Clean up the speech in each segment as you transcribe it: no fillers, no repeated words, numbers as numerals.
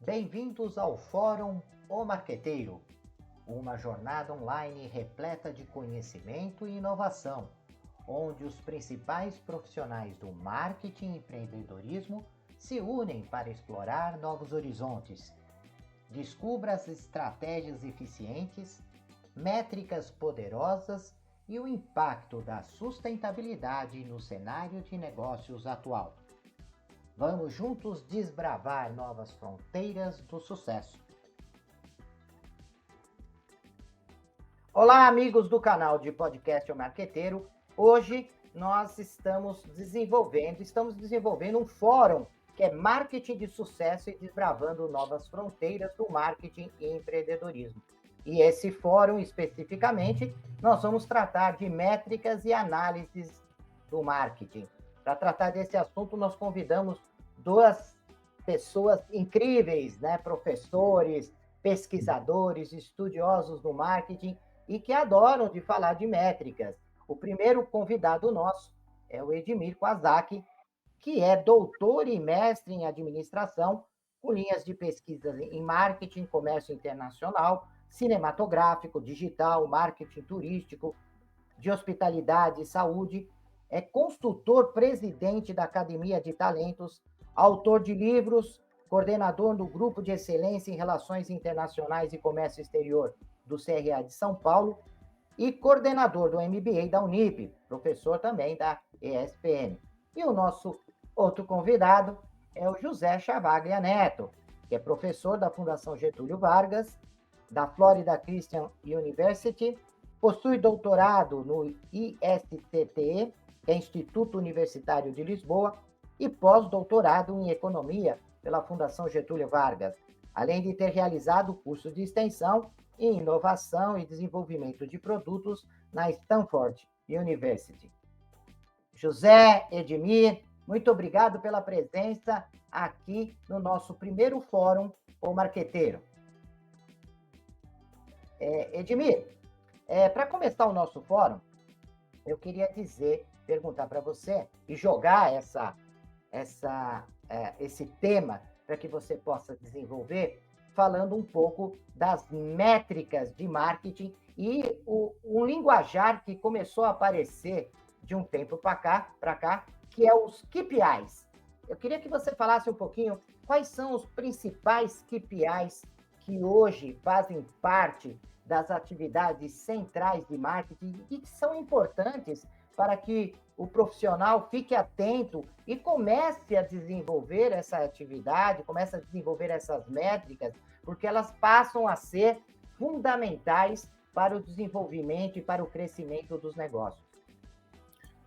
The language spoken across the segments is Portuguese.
Bem-vindos ao Fórum O Marqueteiro, uma jornada online repleta de conhecimento e inovação, onde os principais profissionais do marketing e empreendedorismo se unem para explorar novos horizontes. Descubra as estratégias eficientes, métricas poderosas e o impacto da sustentabilidade no cenário de negócios atual. Vamos juntos desbravar novas fronteiras do sucesso. Olá, amigos do canal de podcast O Marqueteiro. Hoje nós estamos desenvolvendo um fórum que é Marketing de Sucesso e Desbravando Novas Fronteiras do Marketing e Empreendedorismo. E esse fórum, especificamente, nós vamos tratar de métricas e análises do marketing. Para tratar desse assunto, nós convidamos duas pessoas incríveis, né? Professores, pesquisadores, estudiosos do marketing e que adoram de falar de métricas. O primeiro convidado nosso é o Edmir Kwasaki, que é doutor e mestre em administração, com linhas de pesquisa em marketing, comércio internacional, cinematográfico, digital, marketing turístico, de hospitalidade e saúde. É consultor presidente da Academia de Talentos, autor de livros, coordenador do Grupo de Excelência em Relações Internacionais e Comércio Exterior do CRA de São Paulo e coordenador do MBA da Unip, professor também da ESPM. E o nosso outro convidado é o José Chavaglia Neto, que é professor da Fundação Getúlio Vargas, da Florida Christian University, possui doutorado no ISCTE, que é Instituto Universitário de Lisboa, e pós-doutorado em Economia pela Fundação Getúlio Vargas, além de ter realizado curso de extensão em Inovação e Desenvolvimento de Produtos na Stanford University. José, Edmir, muito obrigado pela presença aqui no nosso primeiro Fórum O Marqueteiro. Edmir, para começar o nosso fórum, eu queria perguntar para você e jogar esse tema para que você possa desenvolver, falando um pouco das métricas de marketing e um linguajar que começou a aparecer de um tempo para cá, que é os KPIs. Eu queria que você falasse um pouquinho quais são os principais KPIs que hoje fazem parte das atividades centrais de marketing e que são importantes para que o profissional fique atento e comece a desenvolver essa atividade, comece a desenvolver essas métricas, porque elas passam a ser fundamentais para o desenvolvimento e para o crescimento dos negócios.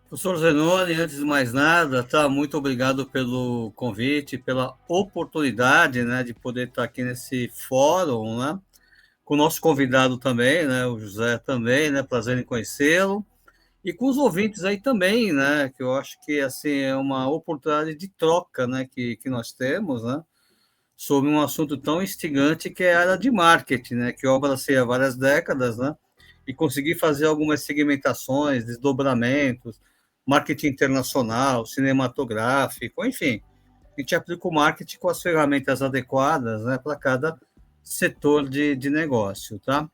Professor Zenoni, antes de mais nada, muito obrigado pelo convite, pela oportunidade, né, de poder estar aqui nesse fórum, né, com o nosso convidado também, né, o José também, né, prazer em conhecê-lo, e com os ouvintes aí também, né, que eu acho que, assim, é uma oportunidade de troca, né, que nós temos, né, sobre um assunto tão instigante que é a área de marketing, né, que eu abracei há várias décadas, né, e consegui fazer algumas segmentações, desdobramentos, marketing internacional, cinematográfico, enfim, a gente aplica o marketing com as ferramentas adequadas, né, para cada setor de negócio, tá?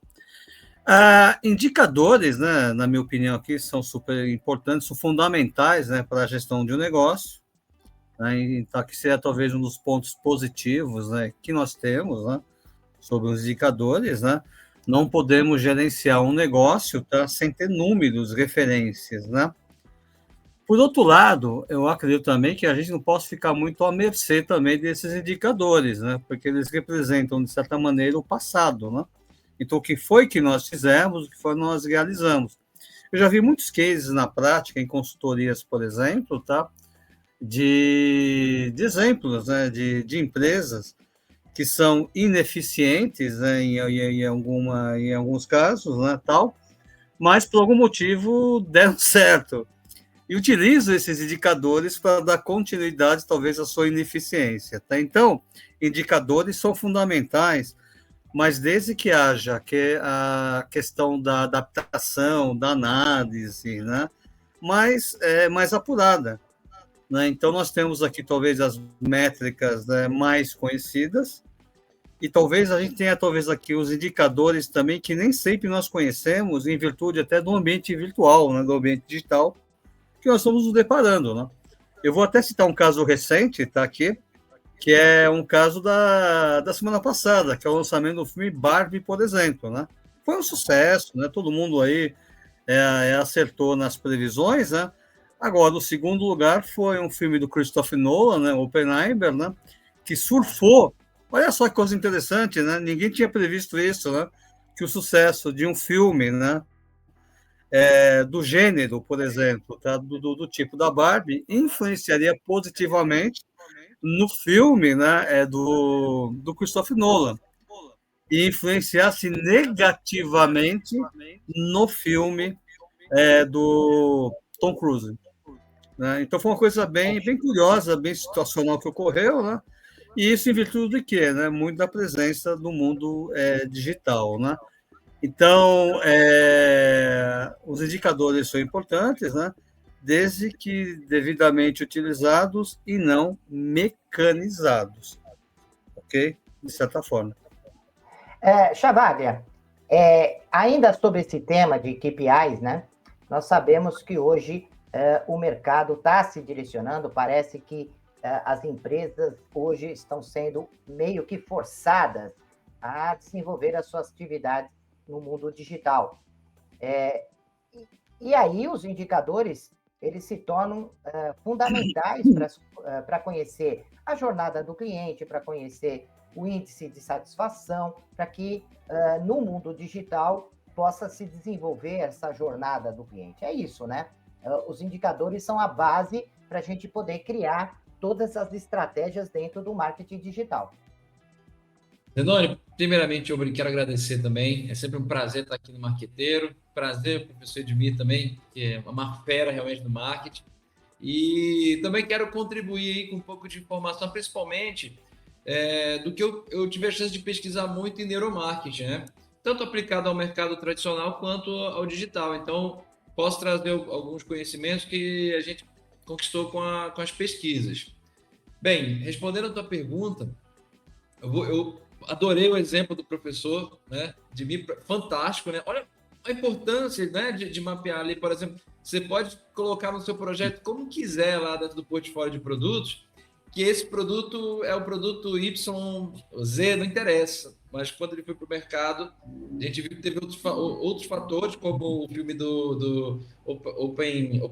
Indicadores, né, na minha opinião aqui, são super importantes, são fundamentais, né, para a gestão de um negócio, né, então aqui seria talvez um dos pontos positivos, né, que nós temos, né, sobre os indicadores, né, não podemos gerenciar um negócio, tá, sem ter números, referências, né. Por outro lado, eu acredito também que a gente não pode ficar muito à mercê também desses indicadores, né? Porque eles representam, de certa maneira, o passado, né? Então, o que foi que nós fizemos, o que foi que nós realizamos. Eu já vi muitos cases na prática, em consultorias, por exemplo, tá? De exemplos, né? De empresas que são ineficientes, né? Em alguns casos, né? Tal, mas, por algum motivo, deram certo. E utilizo esses indicadores para dar continuidade, talvez, à sua ineficiência. Tá? Então, indicadores são fundamentais, mas desde que haja a questão da adaptação, da análise, né? mais apurada. Né? Então, nós temos aqui, talvez, as métricas, né, mais conhecidas, E talvez a gente tenha talvez aqui os indicadores também que nem sempre nós conhecemos, em virtude até do ambiente virtual, né, do ambiente digital, que nós estamos nos deparando, né? Eu vou até citar um caso recente, tá aqui, que é um caso da semana passada, que é o lançamento do filme Barbie, por exemplo, né? Foi um sucesso, né? Todo mundo aí acertou nas previsões, né? Agora, o segundo lugar foi um filme do Christopher Nolan, né? Oppenheimer, né? Que surfou. Olha só que coisa interessante, né? Ninguém tinha previsto isso, né? Que o sucesso de um filme, né? Do gênero, por exemplo, tá? do tipo da Barbie, influenciaria positivamente no filme, né? Do Christopher Nolan e influenciasse negativamente no filme do Tom Cruise. Né? Então foi uma coisa bem curiosa, bem situacional que ocorreu, né? E isso em virtude de quê? Né? Muito da presença do mundo digital. Né? Então, os indicadores são importantes, né? Desde que devidamente utilizados e não mecanizados, ok? De certa forma. Chavaglia, ainda sobre esse tema de KPIs, né? Nós sabemos que hoje o mercado está se direcionando, parece que as empresas hoje estão sendo meio que forçadas a desenvolver as suas atividades no mundo digital. E aí os indicadores, eles se tornam fundamentais para conhecer a jornada do cliente, para conhecer o índice de satisfação, para que no mundo digital possa se desenvolver essa jornada do cliente. É isso, né? Os indicadores são a base para a gente poder criar todas as estratégias dentro do marketing digital. Zenoni, primeiramente eu quero agradecer também, é sempre um prazer estar aqui no Marqueteiro, prazer professor Edmir também, que é uma fera realmente no marketing, e também quero contribuir aí com um pouco de informação, principalmente do que eu tive a chance de pesquisar muito em neuromarketing, né? Tanto aplicado ao mercado tradicional quanto ao digital, então posso trazer alguns conhecimentos que a gente conquistou com as pesquisas. Bem, respondendo a tua pergunta, eu adorei o exemplo do professor, né, de mim, fantástico, né? Olha a importância, né, de mapear ali, por exemplo, você pode colocar no seu projeto como quiser lá dentro do portfólio de produtos, que esse produto é o produto Y, Z, não interessa, mas quando ele foi para o mercado, a gente viu que teve outros fatores, como o filme do Oppenheimer.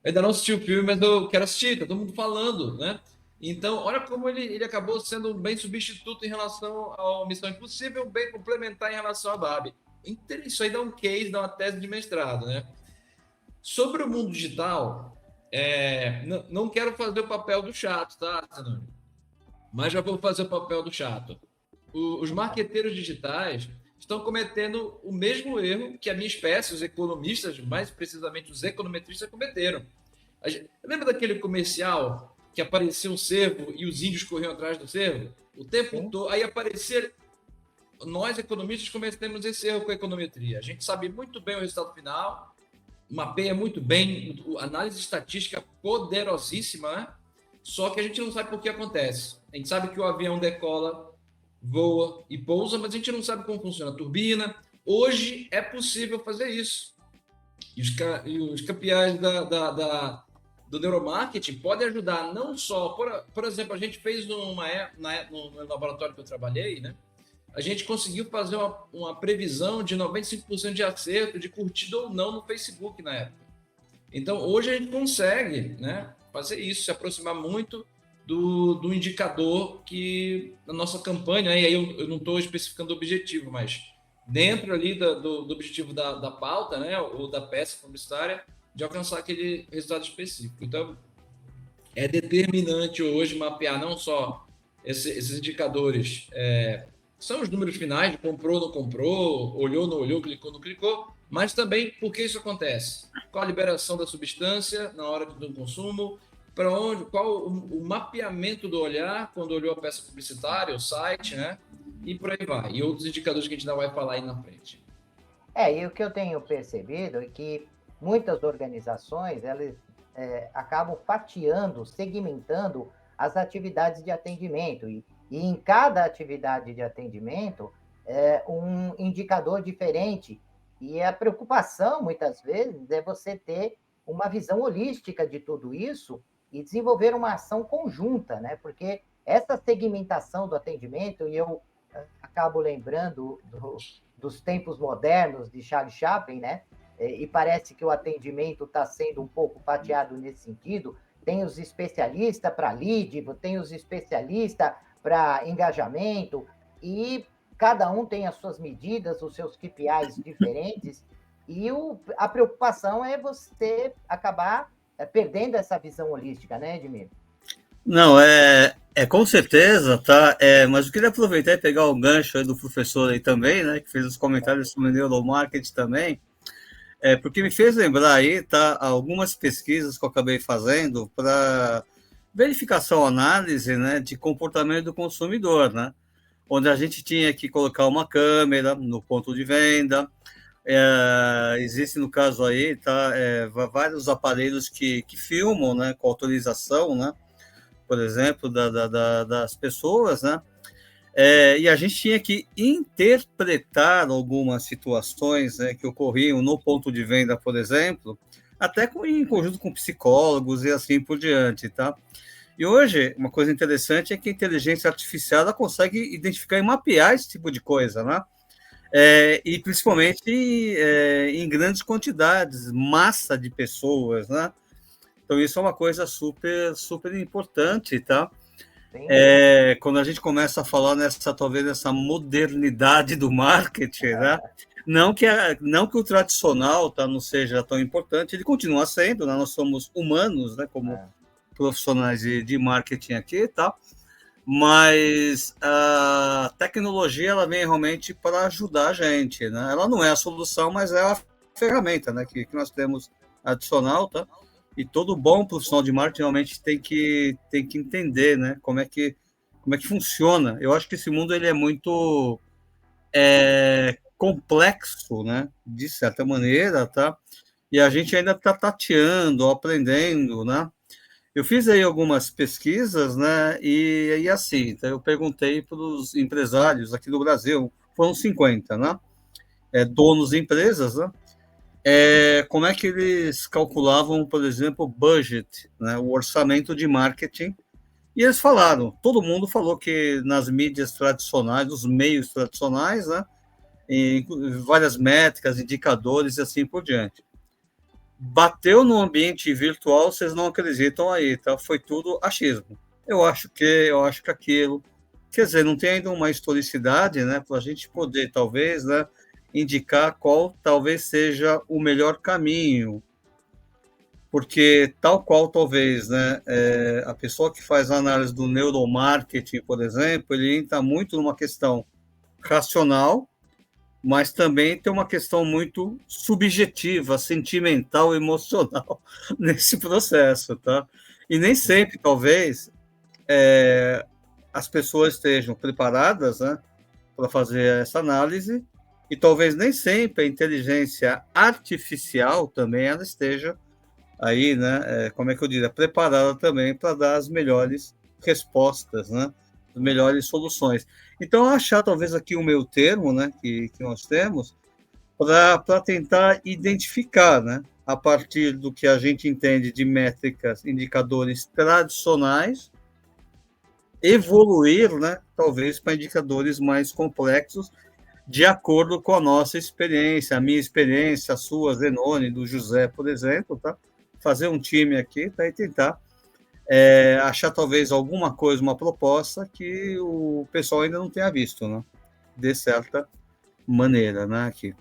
Eu ainda não assisti o filme, mas eu quero assistir, tá todo mundo falando, né? Então, olha como ele acabou sendo um bem substituto em relação ao Missão Impossível, bem complementar em relação a Barbie. Isso aí dá um case, dá uma tese de mestrado, né? Sobre o mundo digital, não quero fazer o papel do chato, tá, Zenoni? Mas já vou fazer o papel do chato. Os marqueteiros digitais estão cometendo o mesmo erro que a minha espécie, os economistas, mais precisamente os econometristas, cometeram. Lembra daquele comercial que aparecia um cervo e os índios corriam atrás do cervo? O tempo todo. Aí aparecia. Nós, economistas, cometemos esse erro com a econometria. A gente sabe muito bem o resultado final, mapeia muito bem, análise estatística poderosíssima, né? Só que a gente não sabe por que acontece. A gente sabe que o avião decola, voa e pousa, mas a gente não sabe como funciona a turbina. Hoje é possível fazer isso. E os KPIs do neuromarketing podem ajudar não só... Por exemplo, a gente fez no laboratório que eu trabalhei, né? A gente conseguiu fazer uma previsão de 95% de acerto, de curtida ou não no Facebook na época. Então, hoje a gente consegue, né, fazer isso, se aproximar muito do indicador que na nossa campanha, né, e aí eu não estou especificando o objetivo, mas dentro ali do objetivo da pauta, né, ou da peça publicitária, de alcançar aquele resultado específico. Então, é determinante hoje mapear não só esses indicadores, são os números finais, de comprou, não comprou, olhou, não olhou, clicou, não clicou, mas também por que isso acontece. Qual a liberação da substância na hora do consumo, para onde, qual o mapeamento do olhar quando olhou a peça publicitária, o site, né? E por aí vai. E outros indicadores que a gente ainda vai falar aí na frente. E o que eu tenho percebido é que muitas organizações, elas acabam fatiando, segmentando as atividades de atendimento. E em cada atividade de atendimento, um indicador diferente. E a preocupação, muitas vezes, é você ter uma visão holística de tudo isso e desenvolver uma ação conjunta, né? Porque essa segmentação do atendimento, e eu acabo lembrando dos tempos modernos de Charles Chaplin, né? E parece que o atendimento está sendo um pouco fatiado nesse sentido. Tem os especialistas para lead, tem os especialistas para engajamento, e cada um tem as suas medidas, os seus KPIs diferentes, e a preocupação é você acabar perdendo essa visão holística, né, Edmir? Não, com certeza, tá? Mas eu queria aproveitar e pegar o gancho aí do professor aí também, né, que fez os comentários sobre neuromarketing também, porque me fez lembrar aí, tá, algumas pesquisas que eu acabei fazendo para verificação, análise, né, de comportamento do consumidor, né, onde a gente tinha que colocar uma câmera no ponto de venda. Existe no caso aí, tá, vários aparelhos que filmam, né, com autorização, né, por exemplo, das pessoas, né? E a gente tinha que interpretar algumas situações, né, que ocorriam no ponto de venda, por exemplo, até em conjunto com psicólogos e assim por diante, tá? E hoje, uma coisa interessante é que a inteligência artificial ela consegue identificar e mapear esse tipo de coisa, né? E principalmente em grandes quantidades, massa de pessoas, né? Então, isso é uma coisa super, super importante, tá? Quando a gente começa a falar talvez nessa modernidade do marketing, né? Não que o tradicional, tá, não seja tão importante, ele continua sendo, né? Nós somos humanos, né? Como profissionais de marketing aqui, tá? Mas a tecnologia, ela vem realmente para ajudar a gente, né? Ela não é a solução, mas é a ferramenta, né? Que nós temos adicional, tá? E todo bom profissional de marketing realmente tem que entender, né, como é que funciona. Eu acho que esse mundo ele é muito complexo, né, de certa maneira, tá? E a gente ainda está tateando, aprendendo, né? Eu fiz aí algumas pesquisas, né, e assim, então eu perguntei para os empresários aqui do Brasil, foram 50, né, donos de empresas, né? Como é que eles calculavam, por exemplo, o budget, né, o orçamento de marketing. E eles falaram, todo mundo falou que nas mídias tradicionais, nos meios tradicionais, né, em várias métricas, indicadores e assim por diante. Bateu no ambiente virtual, vocês não acreditam aí, tá? Foi tudo achismo. Eu acho que aquilo. Quer dizer, não tem ainda uma historicidade, né, para a gente poder, talvez, né, indicar qual talvez seja o melhor caminho, porque tal qual talvez, né, a pessoa que faz a análise do neuromarketing, por exemplo, ele entra muito numa questão racional, mas também tem uma questão muito subjetiva, sentimental, emocional nesse processo, tá? E nem sempre, talvez, as pessoas estejam preparadas, né, para fazer essa análise, e talvez nem sempre a inteligência artificial também ela esteja aí, né, como é que eu diria, preparada também para dar as melhores respostas, né, as melhores soluções. Então, achar talvez aqui o meio termo, né, que nós temos, para tentar identificar, né, a partir do que a gente entende de métricas, indicadores tradicionais, evoluir, né, talvez para indicadores mais complexos, de acordo com a nossa experiência, a minha experiência, a sua, Zenone, do José, por exemplo, tá? Fazer um time aqui, tá? E tentar achar talvez alguma coisa, uma proposta que o pessoal ainda não tenha visto, né? De certa maneira, né? Aqui.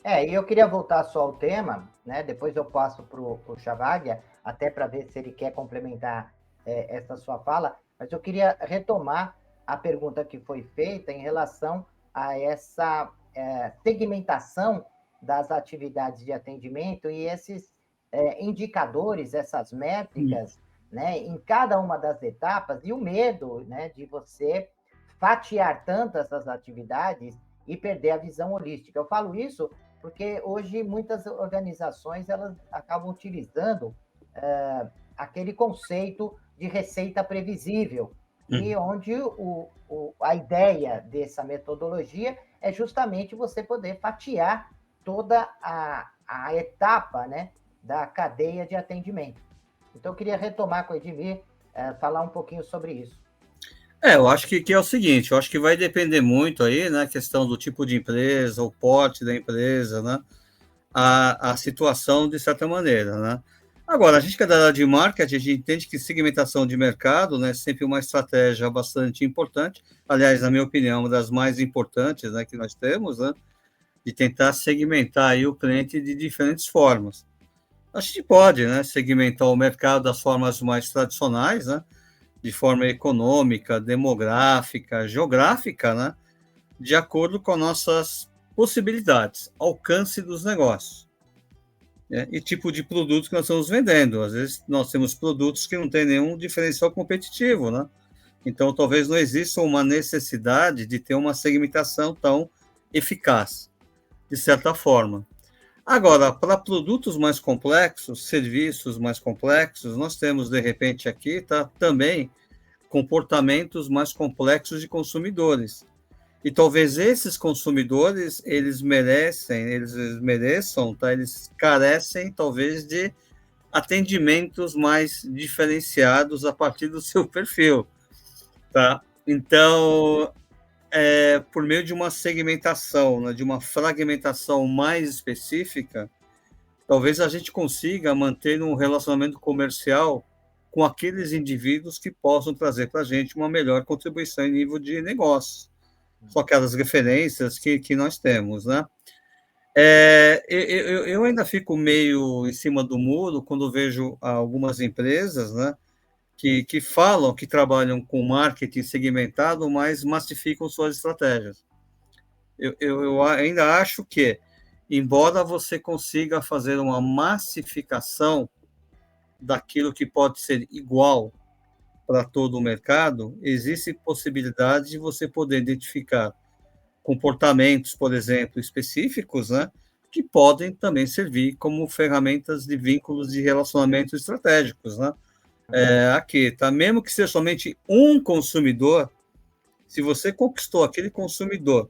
E eu queria voltar só ao tema, né? Depois eu passo para o Chavaglia, até para ver se ele quer complementar essa sua fala, mas eu queria retomar a pergunta que foi feita em relação a essa segmentação das atividades de atendimento e esses indicadores, essas métricas, né, em cada uma das etapas, e o medo, né, de você fatiar tanto essas atividades e perder a visão holística. Eu falo isso porque hoje muitas organizações elas acabam utilizando aquele conceito de receita previsível, e onde a ideia dessa metodologia é justamente você poder fatiar toda a etapa, né, da cadeia de atendimento. Então, eu queria retomar com o Edmir, falar um pouquinho sobre isso. Eu acho que é o seguinte, eu acho que vai depender muito aí, né, a questão do tipo de empresa, o porte da empresa, né, a situação de certa maneira, né. Agora, a gente que é da área de marketing, a gente entende que segmentação de mercado, né, é sempre uma estratégia bastante importante, aliás, na minha opinião, uma das mais importantes, né, que nós temos, né, de tentar segmentar aí o cliente de diferentes formas. A gente pode, né, segmentar o mercado das formas mais tradicionais, né, de forma econômica, demográfica, geográfica, né, de acordo com nossas possibilidades, alcance dos negócios, né, e tipo de produto que nós estamos vendendo. Às vezes nós temos produtos que não têm nenhum diferencial competitivo, né? Então talvez não exista uma necessidade de ter uma segmentação tão eficaz, de certa forma. Agora, para produtos mais complexos, serviços mais complexos, nós temos, de repente, aqui também comportamentos mais complexos de consumidores. E talvez esses consumidores, eles mereçam, tá? Eles carecem, talvez, de atendimentos mais diferenciados a partir do seu perfil, tá? Então, por meio de uma segmentação, né, de uma fragmentação mais específica, talvez a gente consiga manter um relacionamento comercial com aqueles indivíduos que possam trazer para a gente uma melhor contribuição em nível de negócio. São aquelas referências que nós temos, né? Eu ainda fico meio em cima do muro quando vejo algumas empresas, né, que falam que trabalham com marketing segmentado, mas massificam suas estratégias. Eu ainda acho que, embora você consiga fazer uma massificação daquilo que pode ser igual para todo o mercado, existe possibilidade de você poder identificar comportamentos, por exemplo, específicos, né, que podem também servir como ferramentas de vínculos de relacionamento estratégicos, né? Aqui, tá? Mesmo que seja somente um consumidor, se você conquistou aquele consumidor,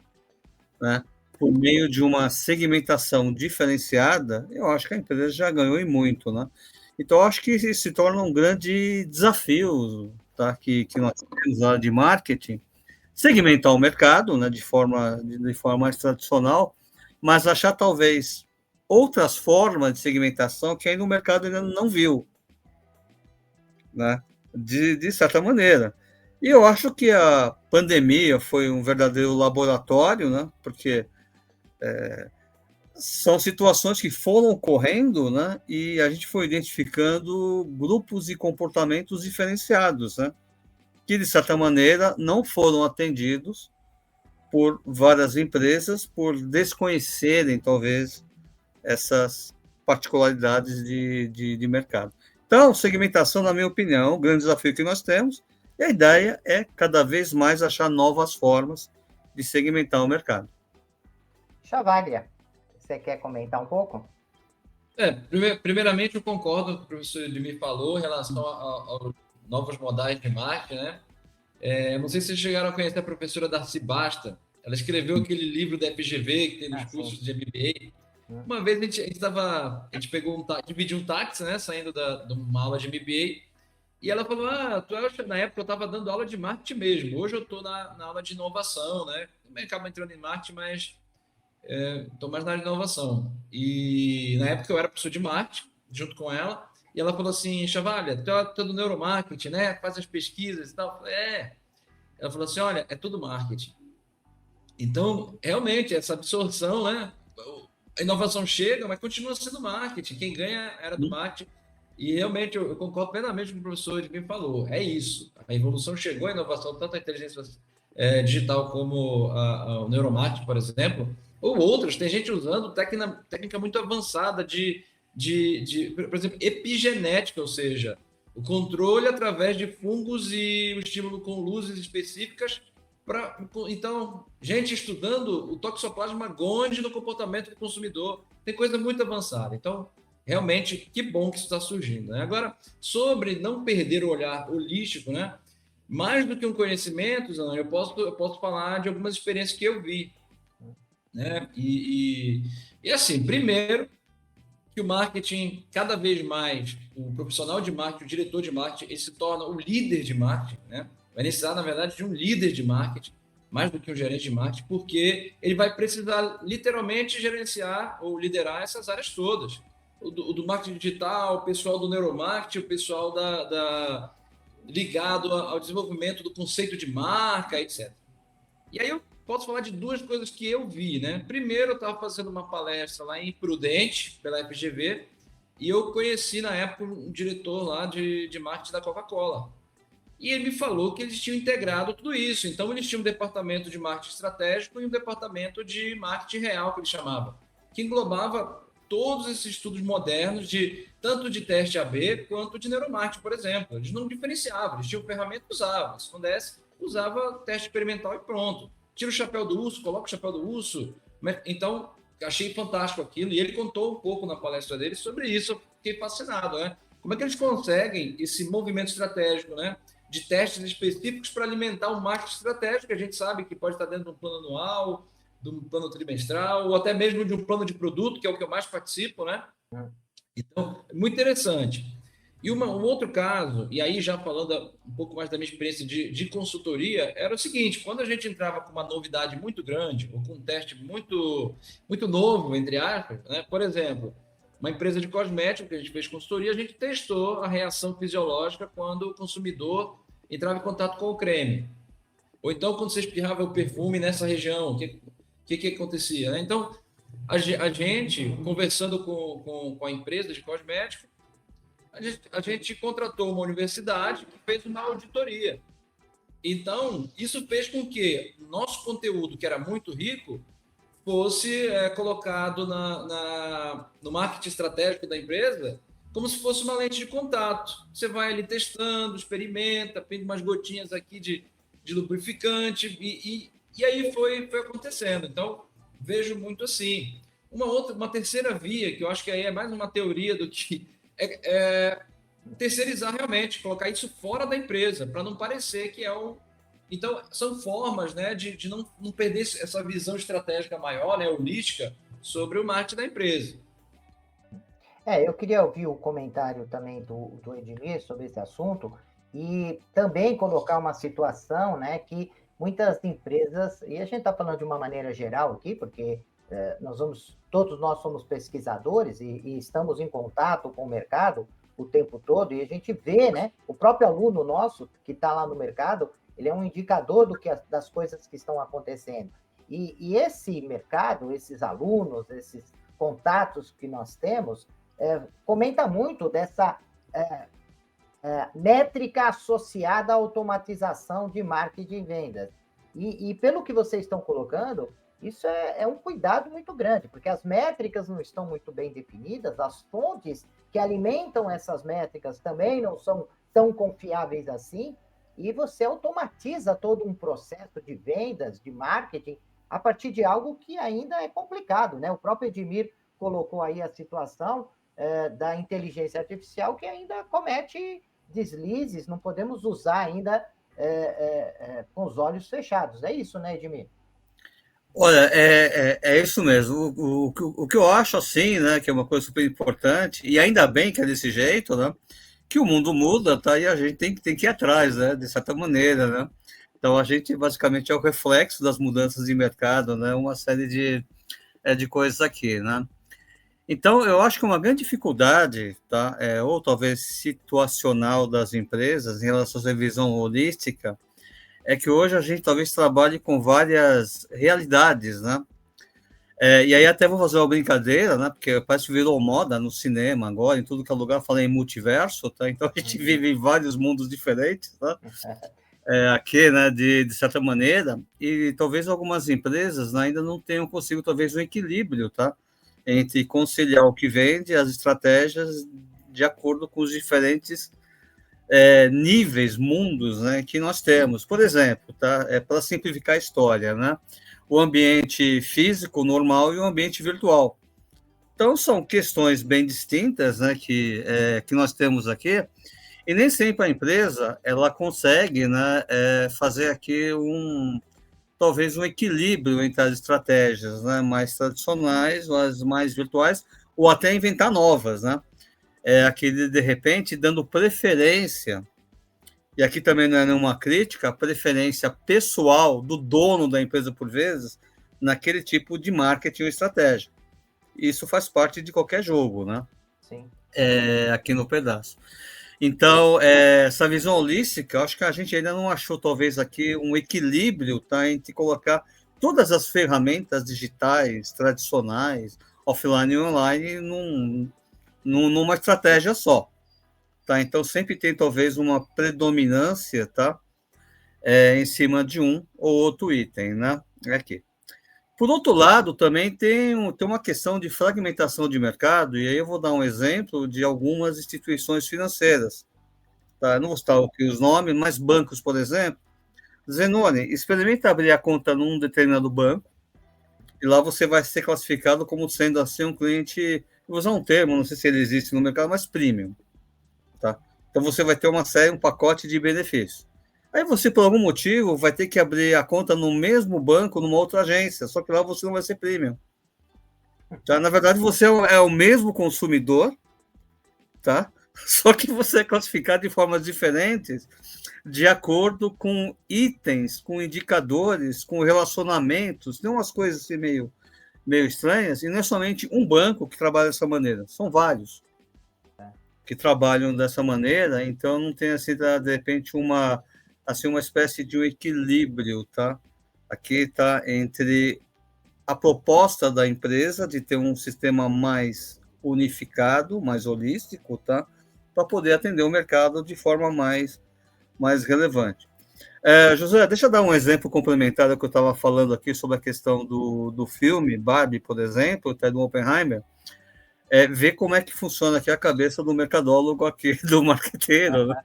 né, por meio de uma segmentação diferenciada, eu acho que a empresa já ganhou e muito, né? Então, eu acho que isso se torna um grande desafio, tá? Que nós temos na área de marketing, segmentar o mercado, né, de forma mais tradicional, mas achar talvez outras formas de segmentação que ainda o mercado ainda não viu, né, de certa maneira. E eu acho que a pandemia foi um verdadeiro laboratório, né, porque são situações que foram ocorrendo, né, e a gente foi identificando grupos e comportamentos diferenciados, né, que, de certa maneira, não foram atendidos por várias empresas por desconhecerem, talvez, essas particularidades de mercado. Então, segmentação, na minha opinião, é um grande desafio que nós temos, e a ideia é, cada vez mais, achar novas formas de segmentar o mercado. Chavaglia, você quer comentar um pouco? Primeiramente, eu concordo com o que o professor Edmir falou em relação aos novos modais de marketing, né? Não sei se vocês chegaram a conhecer a professora Darcy Basta. Ela escreveu aquele livro da FGV, que tem nos cursos de MBA. Uma vez a gente pegou dividiu um táxi, né, saindo de uma aula de MBA, e ela falou, na época eu estava dando aula de marketing mesmo, hoje eu estou na aula de inovação, né? Também acabo entrando em marketing, mas estou mais na área de inovação. E na época eu era professor de marketing, junto com ela, e ela falou assim, Chavaglia, tu é do neuromarketing, né? Faz as pesquisas e tal. Eu falei, Ela falou assim, olha, é tudo marketing. Então, realmente, essa absorção, né? A inovação chega, mas continua sendo marketing. Quem ganha era do marketing. E realmente, eu concordo plenamente com o professor Edmir falou. É isso. A evolução chegou, a inovação, tanto a inteligência digital como o neuromarketing, por exemplo, ou outros. Tem gente usando técnica muito avançada por exemplo, epigenética, ou seja, o controle através de fungos e o estímulo com luzes específicas. Então, gente estudando o toxoplasma gondii no comportamento do consumidor. Tem coisa muito avançada. Então, realmente, que bom que isso está surgindo, né? Agora, sobre não perder o olhar holístico, né? Mais do que um conhecimento, Zanon, eu posso falar de algumas experiências que eu vi, né? E assim, primeiro, que o marketing, cada vez mais, o profissional de marketing, o diretor de marketing, ele se torna o líder de marketing, né? Vai necessitar, na verdade, de um líder de marketing, mais do que um gerente de marketing, porque ele vai precisar, literalmente, gerenciar ou liderar essas áreas todas. O do marketing digital, o pessoal do neuromarketing, o pessoal ligado ao desenvolvimento do conceito de marca, etc. E aí eu posso falar de duas coisas que eu vi, né? Primeiro, eu estava fazendo uma palestra lá em Prudente, pela FGV, e eu conheci, na época, um diretor lá de marketing da Coca-Cola. E ele me falou que eles tinham integrado tudo isso. Então, eles tinham um departamento de marketing estratégico e um departamento de marketing real, que ele chamava, que englobava todos esses estudos modernos, tanto de teste AB quanto de neuromarketing, por exemplo. Eles não diferenciavam, eles tinham ferramenta e usavam. Se não desse, usava teste experimental e pronto. Tira o chapéu do urso, coloca o chapéu do urso. Então, achei fantástico aquilo. E ele contou um pouco na palestra dele sobre isso. Eu fiquei fascinado, né? Como é que eles conseguem esse movimento estratégico, né? De testes específicos para alimentar um marketing estratégico, que a gente sabe que pode estar dentro de um plano anual, de um plano trimestral, ou até mesmo de um plano de produto, que é o que eu mais participo, né? Então, é muito interessante. E um outro caso, e aí já falando um pouco mais da minha experiência de consultoria, era o seguinte: quando a gente entrava com uma novidade muito grande, ou com um teste muito, muito novo, entre aspas, né? Por exemplo, uma empresa de cosméticos que a gente fez consultoria, a gente testou a reação fisiológica quando o consumidor entrava em contato com o creme. Ou então, quando você espirrava o perfume nessa região, o que acontecia, né? Então, a gente, conversando com a empresa de cosméticos, a gente contratou uma universidade que fez uma auditoria. Então, isso fez com que o nosso conteúdo, que era muito rico, fosse colocado no marketing estratégico da empresa como se fosse uma lente de contato. Você vai ali testando, experimenta, pinga umas gotinhas aqui de lubrificante e aí foi acontecendo. Então, vejo muito assim. Uma terceira via, que eu acho que aí é mais uma teoria do que terceirizar realmente, colocar isso fora da empresa, para não parecer que é um... Então, são formas, né, de não perder essa visão estratégica maior, né, holística, sobre o marketing da empresa. Eu queria ouvir o comentário também do Edmir sobre esse assunto e também colocar uma situação, né, que muitas empresas, e a gente está falando de uma maneira geral aqui, porque todos nós somos pesquisadores e estamos em contato com o mercado o tempo todo, e a gente vê, né, o próprio aluno nosso que está lá no mercado, ele é um indicador das coisas que estão acontecendo. E esse mercado, esses alunos, esses contatos que nós temos, comenta muito dessa métrica associada à automatização de marketing e vendas. E pelo que vocês estão colocando, isso é um cuidado muito grande, porque as métricas não estão muito bem definidas, as fontes que alimentam essas métricas também não são tão confiáveis assim, e você automatiza todo um processo de vendas, de marketing, a partir de algo que ainda é complicado, né? O próprio Edmir colocou aí a situação da inteligência artificial, que ainda comete deslizes, não podemos usar ainda com os olhos fechados. É isso, né, Edmir? Olha, é isso mesmo. O que eu acho, assim, né, que é uma coisa super importante, e ainda bem que é desse jeito, né, que o mundo muda, tá, e a gente tem que ir atrás, né, de certa maneira, né. Então, a gente, basicamente, é o reflexo das mudanças de mercado, né, uma série de coisas aqui, né. Então, eu acho que uma grande dificuldade, tá, ou talvez situacional das empresas em relação à revisão holística, é que hoje a gente talvez trabalhe com várias realidades, né? E aí até vou fazer uma brincadeira, né? Porque parece que virou moda no cinema agora, em tudo que é lugar, falei em multiverso, tá? Então a gente vive em vários mundos diferentes, tá? Aqui, né? De certa maneira, e talvez algumas empresas, né, ainda não tenham conseguido talvez um equilíbrio, tá? Entre conciliar o que vende, as estratégias de acordo com os diferentes níveis, mundos, né, que nós temos. Por exemplo, tá, para simplificar a história, né, o ambiente físico normal e o ambiente virtual. Então, são questões bem distintas, né, que nós temos aqui, e nem sempre a empresa ela consegue, né, fazer aqui talvez um equilíbrio entre as estratégias, né, mais tradicionais, as mais virtuais, ou até inventar novas, né? Aqui, de repente, dando preferência, e aqui também não é nenhuma crítica, preferência pessoal do dono da empresa, por vezes, naquele tipo de marketing ou estratégia. Isso faz parte de qualquer jogo, né? Sim. Aqui no pedaço. Então, essa visão holística, eu acho que a gente ainda não achou, talvez, aqui um equilíbrio, tá, entre colocar todas as ferramentas digitais, tradicionais, offline e online, numa estratégia só. Tá? Então, sempre tem, talvez, uma predominância, tá, em cima de um ou outro item, né? Aqui. Por outro lado, também tem uma questão de fragmentação de mercado, e aí eu vou dar um exemplo de algumas instituições financeiras. Tá? Eu não vou citar aqui os nomes, mas bancos, por exemplo. Zenone, experimenta abrir a conta num determinado banco, e lá você vai ser classificado como sendo assim um cliente, vou usar um termo, não sei se ele existe no mercado, mas premium. Tá? Então você vai ter um pacote de benefícios. Aí você, por algum motivo, vai ter que abrir a conta no mesmo banco, numa outra agência, só que lá você não vai ser premium. Tá? Na verdade, você é o mesmo consumidor, tá? Só que você é classificado de formas diferentes, de acordo com itens, com indicadores, com relacionamentos, tem umas coisas assim meio estranhas, e não é somente um banco que trabalha dessa maneira, são vários que trabalham dessa maneira, então não tem, assim, de repente, uma espécie de um equilíbrio, tá? Aqui está entre a proposta da empresa de ter um sistema mais unificado, mais holístico, tá? Para poder atender o mercado de forma mais relevante. José, deixa eu dar um exemplo complementar ao que eu estava falando aqui sobre a questão do filme, Barbie, por exemplo, até do Oppenheimer, ver como é que funciona aqui a cabeça do mercadólogo aqui, do marqueteiro. Né?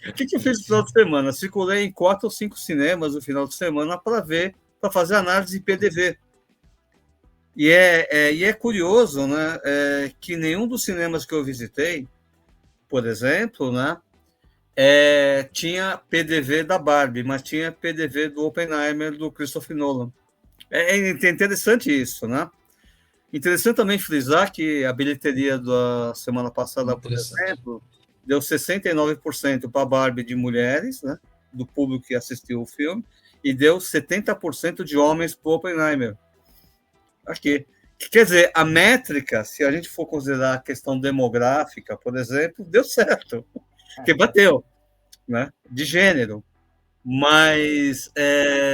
O que eu fiz no final de semana? Circulei em 4 ou 5 cinemas no final de semana para fazer análise de PDV. E é curioso, né, que nenhum dos cinemas que eu visitei, por exemplo, né, tinha PDV da Barbie, mas tinha PDV do Oppenheimer, do Christopher Nolan. É interessante isso, né? Interessante também frisar que a bilheteria da semana passada, por exemplo, deu 69% para a Barbie de mulheres, né, do público que assistiu o filme, e deu 70% de homens para o Oppenheimer. Aqui. Quer dizer, a métrica, se a gente for considerar a questão demográfica, por exemplo, deu certo, porque bateu, né, de gênero, mas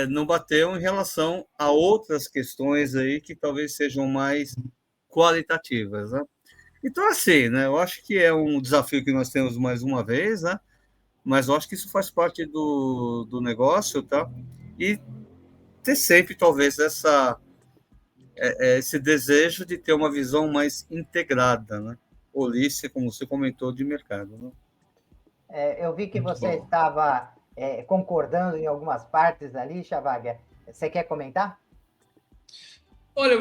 não bateu em relação a outras questões aí que talvez sejam mais qualitativas, né? Então, assim, né, eu acho que é um desafio que nós temos mais uma vez, né? Mas eu acho que isso faz parte do negócio, tá? E ter sempre, talvez, esse desejo de ter uma visão mais integrada, né? Holística, como você comentou, de mercado, né? Eu vi que você estava concordando em algumas partes ali, Chavaga. Você quer comentar? Olha,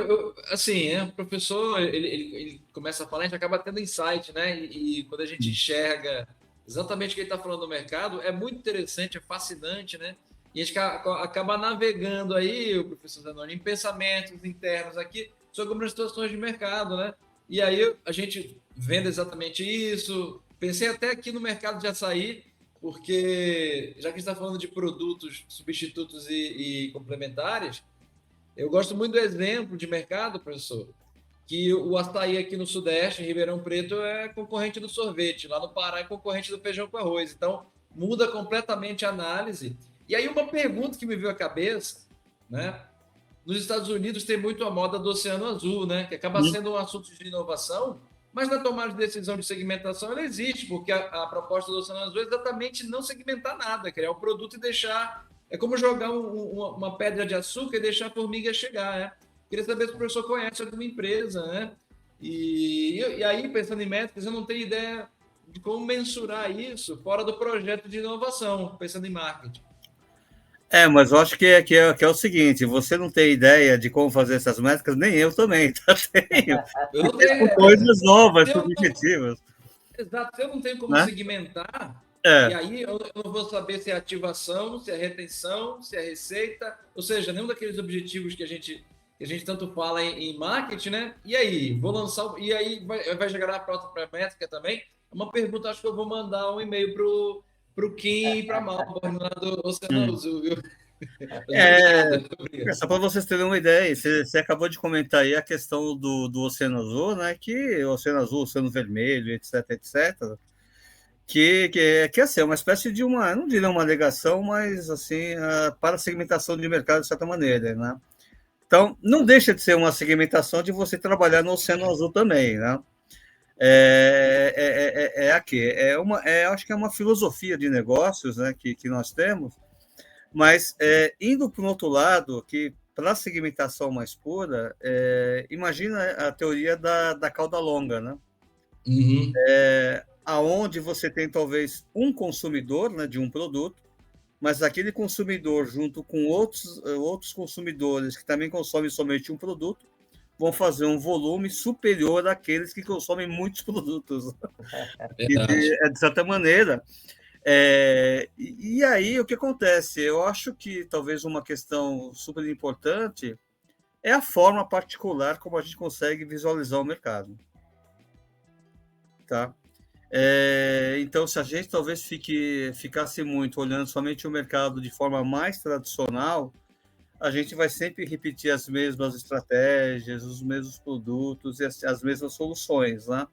assim, o professor, ele começa a falar, a gente acaba tendo insight, né? E quando a gente enxerga exatamente o que ele está falando no mercado, é muito interessante, é fascinante, né? E a gente acaba navegando aí, o professor Zanoni, em pensamentos internos aqui sobre algumas situações de mercado, né? E aí a gente vendo exatamente isso, pensei até aqui no mercado de açaí, porque já que a gente está falando de produtos substitutos e complementares, eu gosto muito do exemplo de mercado, professor, que o açaí aqui no Sudeste, em Ribeirão Preto, é concorrente do sorvete, lá no Pará é concorrente do feijão com arroz. Então, muda completamente a análise. E aí uma pergunta que me veio à cabeça, né? Nos Estados Unidos tem muito a moda do Oceano Azul, né? Que acaba sendo um assunto de inovação, mas na tomada de decisão de segmentação ela existe, porque a proposta do Oceano Azul é exatamente não segmentar nada, criar o produto e deixar... É como jogar uma pedra de açúcar e deixar a formiga chegar, né? Queria saber se o professor conhece alguma empresa, né? E aí, pensando em métricas, eu não tenho ideia de como mensurar isso fora do projeto de inovação, pensando em marketing. Mas eu acho que é o seguinte, você não tem ideia de como fazer essas métricas, nem eu também, tá? Tenho. Eu não tenho, São coisas novas, eu não- subjetivas, exato, se eu não tenho como né? segmentar, e É, aí eu não vou saber se é ativação, se é retenção, se é receita, ou seja, nenhum daqueles objetivos que a gente tanto fala em marketing, né? E aí, vou lançar, e aí vai chegar na próxima métrica também. É uma pergunta, acho que eu vou mandar um e-mail pro Kim e para Malborn lá do Oceano hum. Azul, viu? Mas É, obrigado, obrigado. só para vocês terem uma ideia, você acabou de comentar aí a questão do Oceano Azul, né? Que o Oceano Azul, o Oceano Vermelho, etc, etc. Que assim, é uma espécie de uma, não diria uma alegação, mas assim, para a segmentação de mercado de certa maneira, né? Então, não deixa de ser uma segmentação de você trabalhar no Oceano Azul também, né? Aqui, acho que é uma filosofia de negócios, né, que nós temos, mas indo para o outro lado, que para a segmentação mais pura, imagina a teoria da cauda longa, né? Uhum. Aonde você tem talvez um consumidor, né, de um produto, mas aquele consumidor junto com outros consumidores que também consomem somente um produto vão fazer um volume superior àqueles que consomem muitos produtos. E Verdade. de certa maneira, e aí o que acontece? Eu acho que talvez uma questão super importante é a forma particular como a gente consegue visualizar o mercado, tá? Então, se a gente talvez ficasse muito olhando somente o mercado de forma mais tradicional, a gente vai sempre repetir as mesmas estratégias, os mesmos produtos e as mesmas soluções, né?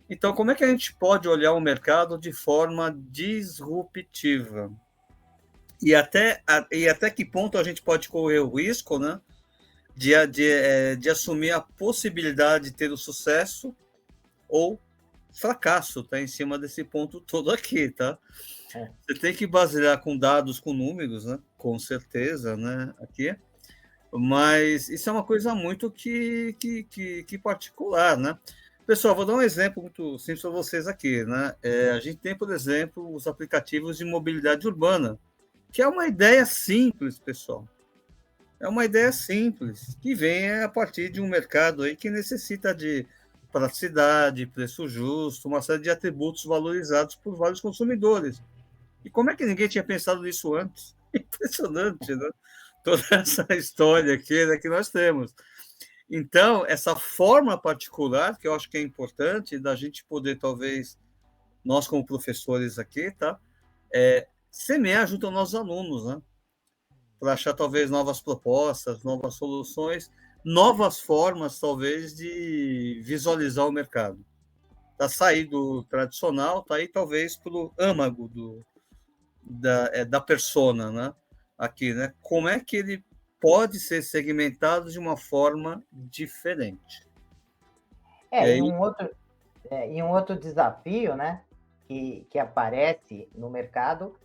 Então, como é que a gente pode olhar o mercado de forma disruptiva? E até que ponto a gente pode correr o risco, né, de assumir a possibilidade de ter o sucesso ou fracasso, tá? Em cima desse ponto todo aqui, tá? Você tem que basear com dados, com números, né? Com certeza, né? Aqui. Mas isso é uma coisa muito que particular, né? Pessoal, vou dar um exemplo muito simples para vocês aqui, né? A gente tem, por exemplo, os aplicativos de mobilidade urbana, que é uma ideia simples, pessoal. É uma ideia simples, que vem a partir de um mercado aí que necessita de praticidade, preço justo, uma série de atributos valorizados por vários consumidores. E como é que ninguém tinha pensado nisso antes? Impressionante, né? Toda essa história aqui, né, que nós temos. Então, essa forma particular, que eu acho que é importante, da gente poder, talvez, nós como professores aqui, tá? Semear junto aos nossos alunos, né? Para achar, talvez, novas propostas, novas soluções, novas formas, talvez, de visualizar o mercado. Tá? Sair do tradicional, tá aí, talvez, para o âmago da persona, né? Aqui, né? Como é que ele pode ser segmentado de uma forma diferente? E E aí, um outro desafio, né, que aparece no mercado,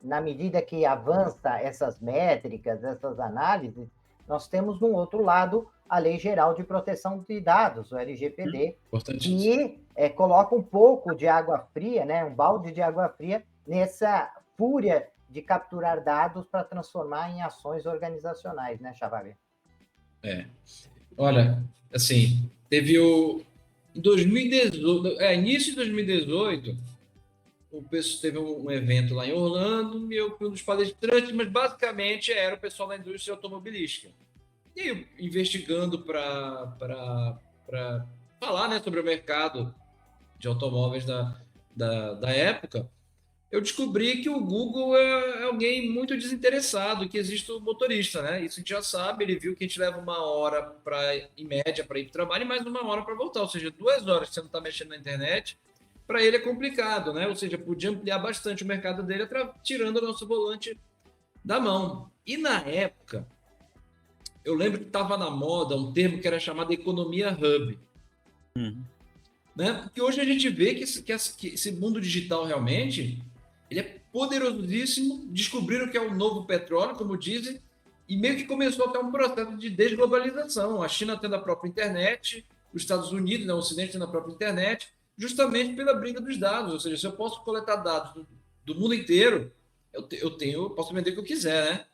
na medida que avança essas métricas, essas análises, nós temos, no outro lado, a Lei Geral de Proteção de Dados, o LGPD, Importantíssimo. que coloca um pouco de água fria, né, um balde de água fria, nessa fúria de capturar dados para transformar em ações organizacionais, né, Chavari? Olha, assim, teve em 2018, início de 2018, o pessoal teve um evento lá em Orlando, e eu fui um dos palestrantes, mas basicamente era o pessoal da indústria automobilística. E aí, eu, investigando para falar, né, sobre o mercado de automóveis da época, eu descobri que o Google é alguém muito desinteressado, que existe o motorista, né? Isso a gente já sabe, ele viu que a gente leva 1 hora, em média, para ir para o trabalho e mais 1 hora para voltar, ou seja, 2 horas que você não está mexendo na internet, para ele é complicado, né? Ou seja, podia ampliar bastante o mercado dele tirando o nosso volante da mão. E na época, eu lembro que estava na moda um termo que era chamado economia hub. Né? Porque hoje a gente vê que esse mundo digital realmente ele é poderosíssimo. Descobriram que é o novo petróleo, como dizem, e meio que começou até um processo de desglobalização. A China tendo a própria internet, os Estados Unidos, né, o Ocidente tendo a própria internet, justamente pela briga dos dados. Ou seja, se eu posso coletar dados do mundo inteiro, eu posso vender o que eu quiser, né?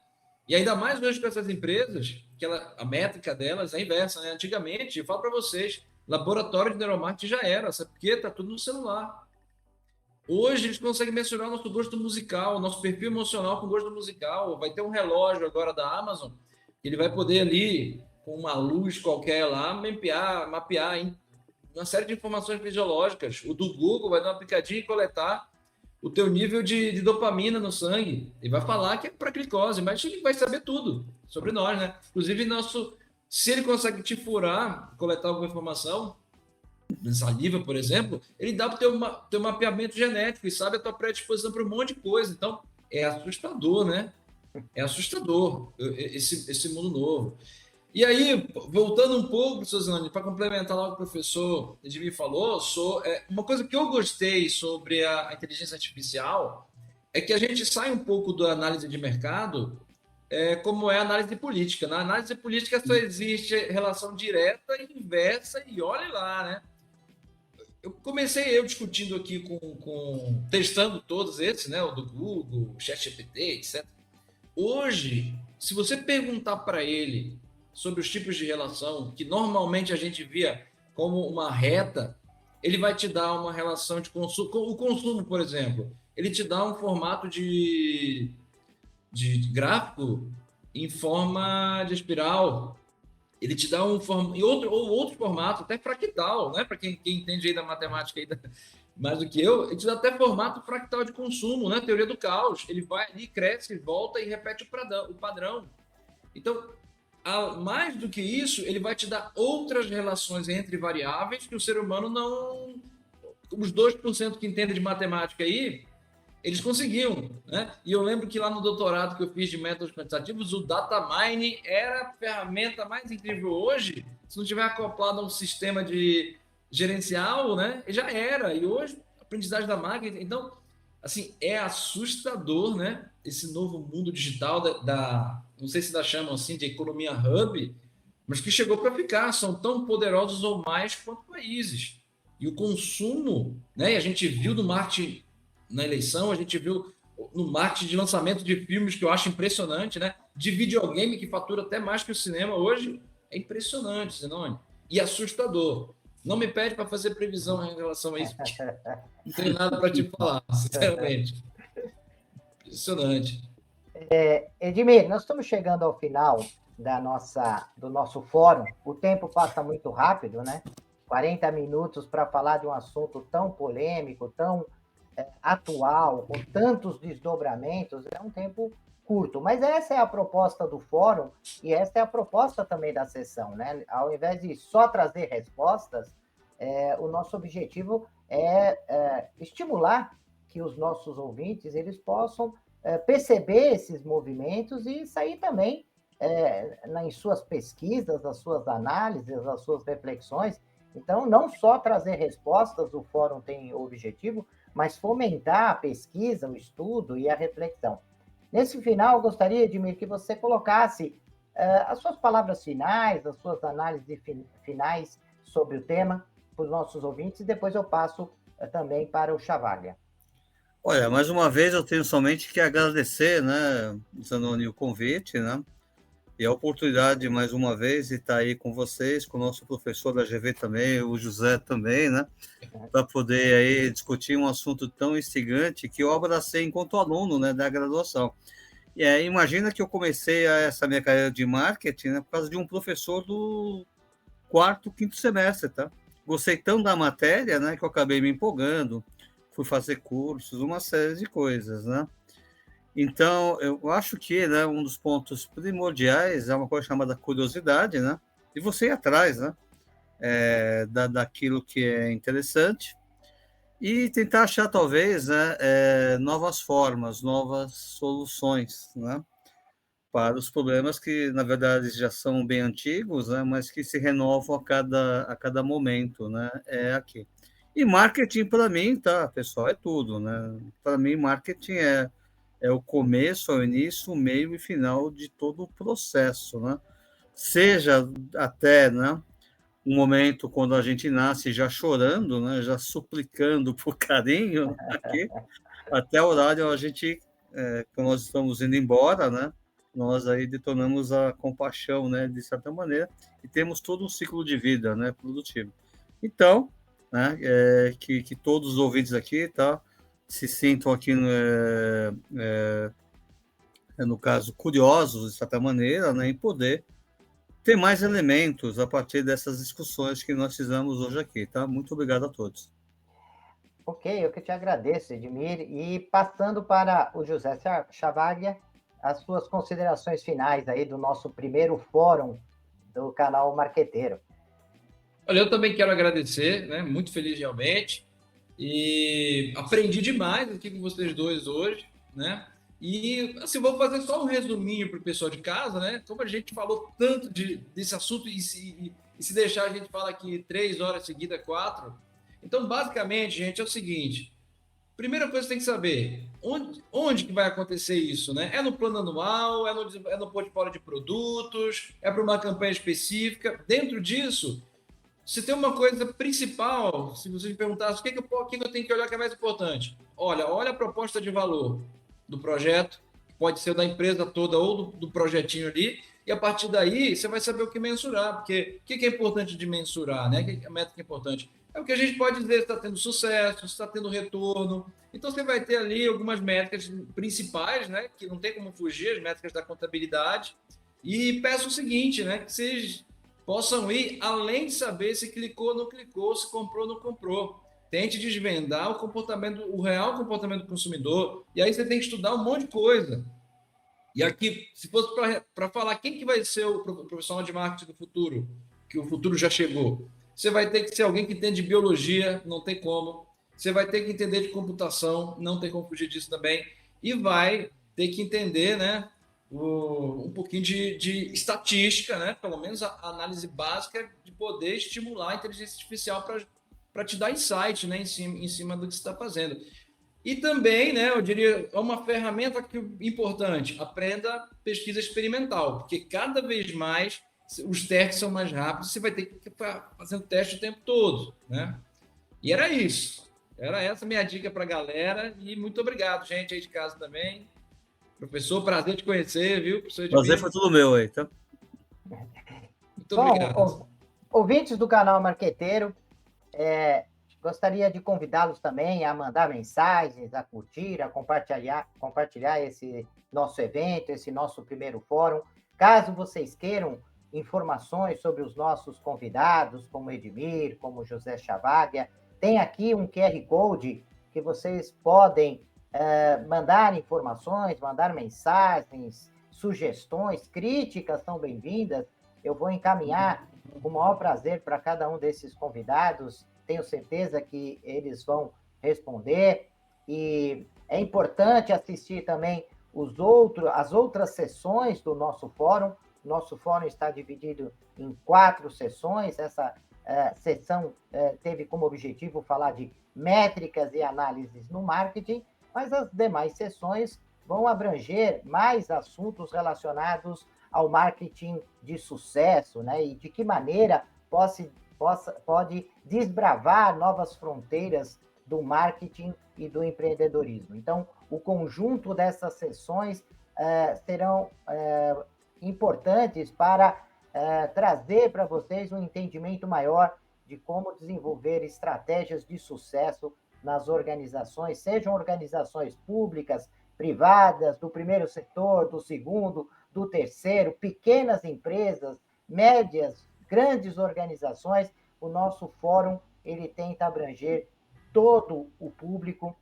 E ainda mais hoje com essas empresas, que a métrica delas é inversa, né? Antigamente, eu falo para vocês, laboratório de neuromarketing já era, sabe por quê? Tá tudo no celular. Hoje eles conseguem mensurar o nosso gosto musical, o nosso perfil emocional com gosto musical. Vai ter um relógio agora da Amazon, que ele vai poder ali, com uma luz qualquer lá, mapear uma série de informações fisiológicas. O do Google vai dar uma picadinha e coletar o teu nível de dopamina no sangue. E vai falar que é para glicose, mas ele vai saber tudo sobre nós, né? Inclusive, se ele consegue te furar, coletar alguma informação, saliva, por exemplo, ele dá para o teu mapeamento genético e sabe a tua predisposição para um monte de coisa. Então, é assustador, né? É assustador esse mundo novo. E aí, voltando um pouco, Suzane, para complementar lá o que o professor Edmir falou, uma coisa que eu gostei sobre a inteligência artificial é que a gente sai um pouco da análise de mercado, como é a análise política. Na análise política só existe relação direta e inversa, e olhe lá, né? Eu comecei discutindo aqui testando todos esses, né? O do Google, o ChatGPT, etc. Hoje, se você perguntar para ele sobre os tipos de relação que normalmente a gente via como uma reta, ele vai te dar uma relação de consumo. O consumo, por exemplo, ele te dá um formato de gráfico em forma de espiral. Ele te dá outro formato, até fractal, né? Para quem entende aí da matemática aí mais do que eu, ele te dá até formato fractal de consumo, né? Teoria do caos. Ele vai ali, cresce, volta e repete o padrão. Então, mais do que isso, ele vai te dar outras relações entre variáveis que o ser humano não... Os 2% que entendem de matemática aí, eles conseguiam, né? E eu lembro que lá no doutorado que eu fiz de métodos quantitativos, o data mining era a ferramenta mais incrível hoje. Se não tiver acoplado a um sistema de gerencial, né? Já era. E hoje, aprendizagem da máquina. Então, assim, é assustador, né? Esse novo mundo digital não sei se chamam assim, de economia hub, mas que chegou para ficar. São tão poderosos ou mais quanto países. E o consumo, né? E a gente viu no marketing na eleição, a gente viu no marketing de lançamento de filmes, que eu acho impressionante, né? De videogame, que fatura até mais que o cinema hoje. É impressionante, Zenoni. E assustador. Não me pede para fazer previsão em relação a isso, porque não tem nada para te falar, sinceramente. Impressionante. Edmir, nós estamos chegando ao final do nosso fórum. O tempo passa muito rápido, né? 40 minutos para falar de um assunto tão polêmico, tão atual, com tantos desdobramentos, é um tempo curto. Mas essa é a proposta do fórum e essa é a proposta também da sessão, né? Ao invés de só trazer respostas, o nosso objetivo é estimular que os nossos ouvintes eles possam perceber esses movimentos e sair também nas suas pesquisas, nas suas análises, nas suas reflexões. Então, não só trazer respostas, o fórum tem o objetivo, mas fomentar a pesquisa, o estudo e a reflexão. Nesse final, eu gostaria, Edmir, que você colocasse as suas palavras finais, as suas análises finais sobre o tema para os nossos ouvintes, e depois eu passo também para o Chavaglia. Olha, mais uma vez eu tenho somente que agradecer, né, Zanoni, o convite, né, e a oportunidade, mais uma vez, de estar aí com vocês, com o nosso professor da GV também, o José também, né, para poder aí discutir um assunto tão instigante que eu abracei enquanto aluno, né, da graduação. E imagina que eu comecei essa minha carreira de marketing, né, por causa de um professor do quarto, quinto semestre, tá? Gostei tão da matéria, né, que eu acabei me empolgando, fui fazer cursos, uma série de coisas, né? Então, eu acho que, né, um dos pontos primordiais é uma coisa chamada curiosidade, né? E você ir atrás, né? Daquilo que é interessante e tentar achar, talvez, né, novas formas, novas soluções, né? Para os problemas que, na verdade, já são bem antigos, né? Mas que se renovam a cada momento, né? Aqui. E marketing, para mim, tá, pessoal, é tudo, né? Para mim, marketing é o começo, o início, o meio e final de todo o processo, né? Seja até, né, um momento quando a gente nasce já chorando, né, já suplicando por carinho, aqui, até o horário a gente quando nós estamos indo embora, né, nós aí detonamos a compaixão, né, de certa maneira, e temos todo um ciclo de vida, né, produtivo. Então, né, que todos os ouvintes aqui, tá, se sintam aqui, no caso, curiosos, de certa maneira, né, em poder ter mais elementos a partir dessas discussões que nós fizemos hoje aqui, tá? Muito obrigado a todos. Ok, eu que te agradeço, Edmir. E passando para o José Chavaglia, as suas considerações finais aí do nosso primeiro fórum do canal Marqueteiro. Olha, eu também quero agradecer, né? Muito feliz realmente. E aprendi demais aqui com vocês dois hoje, né? E assim, vou fazer só um resuminho para o pessoal de casa, né? Como a gente falou tanto desse assunto e se deixar a gente fala aqui 3 horas seguidas, 4. Então, basicamente, gente, é o seguinte: primeira coisa que você tem que saber, onde que vai acontecer isso, né? É no plano anual, é no portfólio de produtos, é para uma campanha específica. Dentro disso, se tem uma coisa principal, se você me perguntasse o que eu tenho que olhar que é mais importante, olha a proposta de valor do projeto, pode ser da empresa toda ou do projetinho ali, e a partir daí você vai saber o que mensurar, porque o que é importante de mensurar, né? Que a métrica é importante? É o que a gente pode dizer se está tendo sucesso, se está tendo retorno. Então você vai ter ali algumas métricas principais, né? Que não tem como fugir, as métricas da contabilidade. E peço o seguinte, né? Que vocês possam ir além de saber se clicou ou não clicou, se comprou ou não comprou. Tente desvendar o real comportamento do consumidor, e aí você tem que estudar um monte de coisa. E aqui, se fosse para falar quem que vai ser o profissional de marketing do futuro, que o futuro já chegou, você vai ter que ser alguém que entende de biologia, não tem como. Você vai ter que entender de computação, não tem como fugir disso também. E vai ter que entender, né, um pouquinho de estatística, né, pelo menos a análise básica de poder estimular a inteligência artificial para te dar insight, né, em cima do que você está fazendo. E também, né, eu diria, é uma ferramenta importante, aprenda pesquisa experimental, porque cada vez mais os testes são mais rápidos, você vai ter que ficar fazendo teste o tempo todo, né? E era isso. Era essa minha dica para a galera. E muito obrigado, gente aí de casa também. Professor, prazer te conhecer, viu, professor Prazer Edmir? foi tudo meu aí, tá? Muito obrigado. Bom, ouvintes do canal Marqueteiro, gostaria de convidá-los também a mandar mensagens, a curtir, a compartilhar esse nosso evento, esse nosso primeiro fórum. Caso vocês queiram informações sobre os nossos convidados, como Edmir, como José Chavaglia, tem aqui um QR Code que vocês podem mandar informações, mandar mensagens, sugestões, críticas são bem-vindas. Eu vou encaminhar com o maior prazer para cada um desses convidados. Tenho certeza que eles vão responder. E é importante assistir também as outras sessões do nosso fórum. Nosso fórum está dividido em 4 sessões. Essa sessão teve como objetivo falar de métricas e análises no marketing, mas as demais sessões vão abranger mais assuntos relacionados ao marketing de sucesso, né? E de que maneira pode desbravar novas fronteiras do marketing e do empreendedorismo. Então, o conjunto dessas sessões serão importantes para trazer para vocês um entendimento maior de como desenvolver estratégias de sucesso nas organizações, sejam organizações públicas, privadas, do primeiro setor, do segundo, do terceiro, pequenas empresas, médias, grandes organizações. O nosso fórum ele tenta abranger todo o público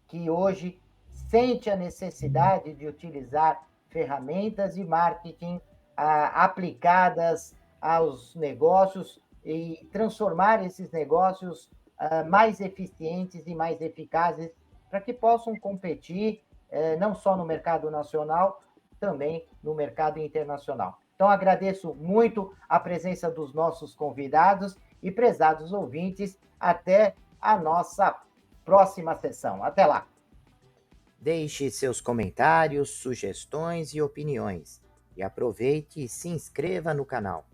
que hoje sente a necessidade de utilizar ferramentas de marketing aplicadas aos negócios e transformar esses negócios mais eficientes e mais eficazes para que possam competir não só no mercado nacional, também no mercado internacional. Então, agradeço muito a presença dos nossos convidados e prezados ouvintes. Até a nossa próxima sessão. Até lá. Deixe seus comentários, sugestões e opiniões. E aproveite e se inscreva no canal.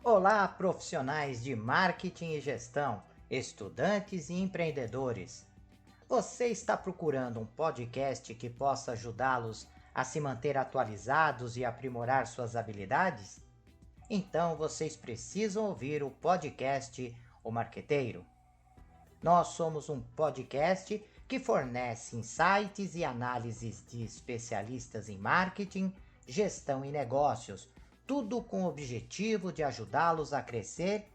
Olá, profissionais de marketing e gestão, estudantes e empreendedores. Você está procurando um podcast que possa ajudá-los a se manter atualizados e aprimorar suas habilidades? Então vocês precisam ouvir o podcast O Marqueteiro. Nós somos um podcast que fornece insights e análises de especialistas em marketing, gestão e negócios, tudo com o objetivo de ajudá-los a crescer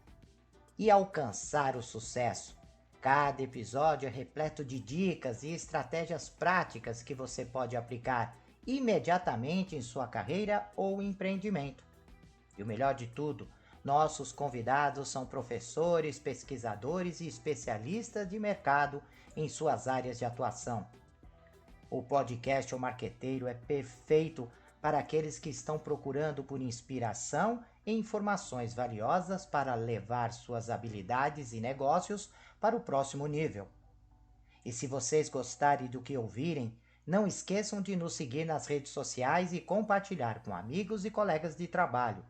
e alcançar o sucesso. Cada episódio é repleto de dicas e estratégias práticas que você pode aplicar imediatamente em sua carreira ou empreendimento. E o melhor de tudo, nossos convidados são professores, pesquisadores e especialistas de mercado em suas áreas de atuação. O podcast O Marqueteiro é perfeito para aqueles que estão procurando por inspiração e informações valiosas para levar suas habilidades e negócios para o próximo nível. E se vocês gostarem do que ouvirem, não esqueçam de nos seguir nas redes sociais e compartilhar com amigos e colegas de trabalho.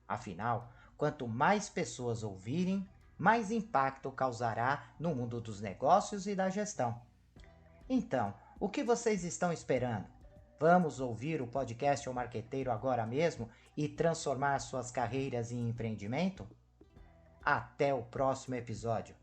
Afinal, quanto mais pessoas ouvirem, mais impacto causará no mundo dos negócios e da gestão. Então, o que vocês estão esperando? Vamos ouvir o podcast O Marqueteiro agora mesmo e transformar suas carreiras em empreendimento? Até o próximo episódio.